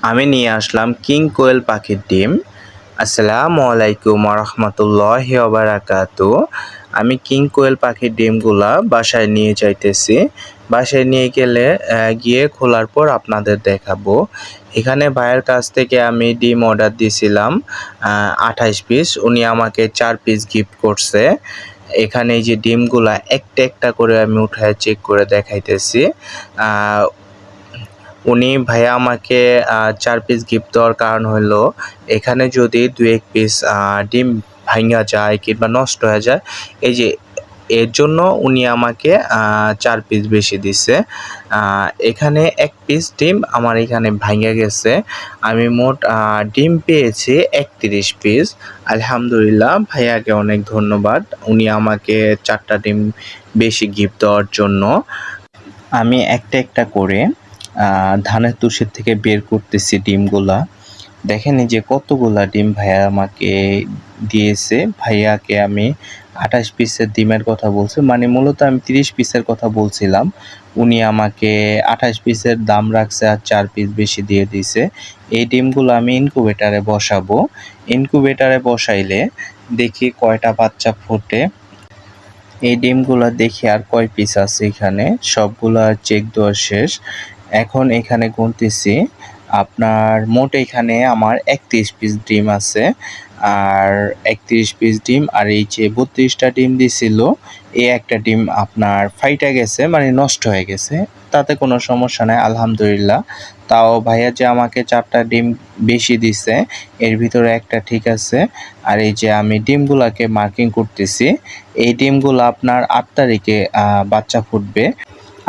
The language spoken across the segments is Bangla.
আমি নিয়ে আসলাম কিং কোয়েল পাখির ডিম। আসসালামু আলাইকুম রহমতুল্লাহি ওবারাকাতু। আমি কিং কোয়েল পাখির ডিমগুলা বাসায় নিয়ে যাইতেছি। বাসায় নিয়ে গেলে গিয়ে খোলার পর আপনাদের দেখাবো। এখানে ভাইয়ের কাছ থেকে আমি ডিম অর্ডার দিয়েছিলাম 28 পিস। উনি আমাকে 4 পিস গিফট করছে। এখানে এই যে ডিমগুলা একটা একটা করে আমি উঠায় চেক করে দেখাইতেছি। উনি ভাইয়া আমাকে 4 পিস গিফট দেওয়ার কারণ হলো এখানে যদি 2-1 পিস ডিম ভাঙা যায় কিংবা নষ্ট হয়ে যায়, এই যে এর জন্য উনি আমাকে 4 পিস বেশি দিছে। এখানে 1 পিস ডিম আমার এখানে ভাঙা গেছে। আমি মোট ডিম পেয়েছি 31 পিস। আলহামদুলিল্লাহ, ভাইয়াকে অনেক ধন্যবাদ। উনি আমাকে 4টা ডিম বেশি গিফট দেওয়ার জন্য। আমি একটা একটা করে ধানের তুষের থেকে বের করতেছি ডিমগুলা। দেখেন এই যে কতগুলা ডিম ভাইয়া আমাকে দিয়েছে। ভাইয়াকে আমি 28 পিসের ডিমের কথা বলছি, মানে মূলত আমি 30 পিসের কথা বলছিলাম। উনি আমাকে 28 পিসের দাম রাখছে আর 4 পিস বেশি দিয়ে দিছে। এই ডিমগুলো আমি ইনকিউবেটারে বসাবো। ইনকিউবেটারে বসাইলে দেখি কয়টা বাচ্চা ফোটে। এই ডিমগুলা দেখি আর কয় পিস আছে এখানে, সবগুলা চেক দেওয়া শেষ। এখন এখানে গুনতেছি, আপনার মোট এখানে আমার 31 পিস ডিম আছে। আর 31 পিস ডিম আর এই যে 32টা ডিম দিছিল, এই একটা ডিম আপনার ফাইটা গেছে, মানে নষ্ট হয়ে গেছে। তাতে কোনো সমস্যা নাই, আলহামদুলিল্লাহ। তাও ভাইয়া যে আমাকে 4টা ডিম বেশি দিছে, এর ভিতরে একটা ঠিক আছে। আর এই যে আমি ডিমগুলাকে মার্কিং করতেছি, এই ডিমগুলো আপনার 8 তারিখে বাচ্চা ফুটবে।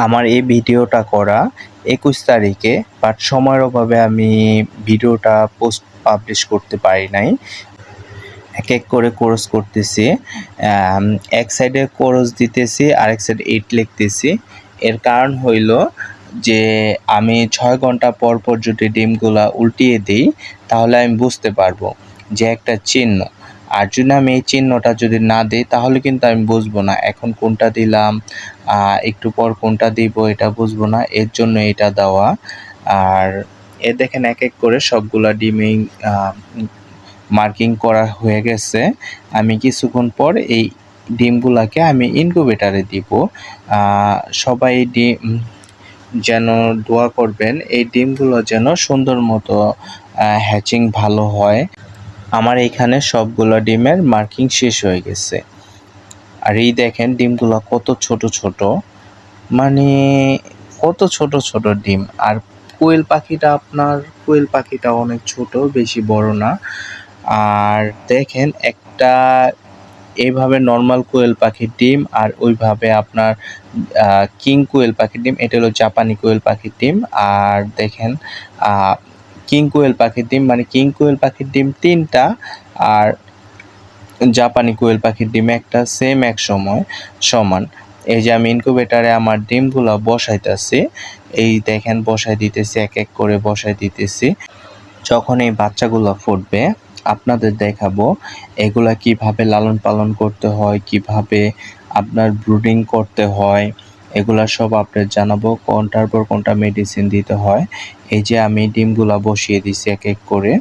আমার এই ভিডিওটা করা 21 তারিখে, বাট সময়ের অভাবে আমি ভিডিওটা পাবলিশ করতে পারি নাই। এক এক করে কোর্স করতেছি, এক সাইডে কোর্স দিতেছি, আরেক সাইডে 8 লিখতেছি। এর কারণ হইল যে আমি 6 ঘন্টা পর পর যদি ডিমগুলা উল্টিয়ে দিই, তাহলে আমি বুঝতে পারবো যে একটা চিহ্ন। আর যদি আমি এই চিহ্নটা যদি না দিই, তাহলে কিন্তু আমি বুঝবো না এখন কোনটা দিলাম, একটু পর কোনটা দিব, এটা বুঝবো না। এর জন্য এটা দেওয়া। আর এ দেখেন এক এক করে সবগুলা ডিমই মার্কিং করা হয়ে গেছে। আমি কিছুক্ষণ পর এই ডিমগুলাকে আমি ইনকিউবেটারে দিব। সবাই ডিম যেন দোয়া করবেন, এই ডিমগুলো যেন সুন্দর মতো হ্যাচিং ভালো হয়। আমার এখানে সবগুলো ডিমের মার্কিং শেষ হয়ে গেছে। আর এই দেখেন ডিমগুলো কত ছোট ছোট, মানে কত ছোট ছোট ডিম। আর কোয়েল পাখিটা অনেক ছোট, বেশি বড় না। আর দেখেন একটা এইভাবে নর্মাল কোয়েল পাখির ডিম, আর ওইভাবে আপনার কিং কোয়েল পাখির ডিম, এটা হলো জাপানি কোয়েল পাখির ডিম। আর দেখেন কিং কোয়েল পাখির ডিম, মানে কিং কোয়েল পাখির ডিম 3টা, আর জাপানি কোয়েল পাখির ডিম একটা, সেম এক সময় সমান। এই যে আমি ইনকিউবেটারে আমার ডিমগুলো বসাইতেছি, এই দেখেন বসাই দিতেছি, এক এক করে বসাই দিতেছি। যখন এই বাচ্চাগুলো ফুটবে আপনাদের দেখাবো এগুলা কিভাবে লালন পালন করতে হয়, কিভাবে আপনার ব্রুডিং করতে হয়, এগুলা সব আপনাদের জানাবো, কোনটার পর কোনটা মেডিসিন দিতে হয়। এই যে আমি ডিমগুলা বসিয়ে দিছি এক এক করে।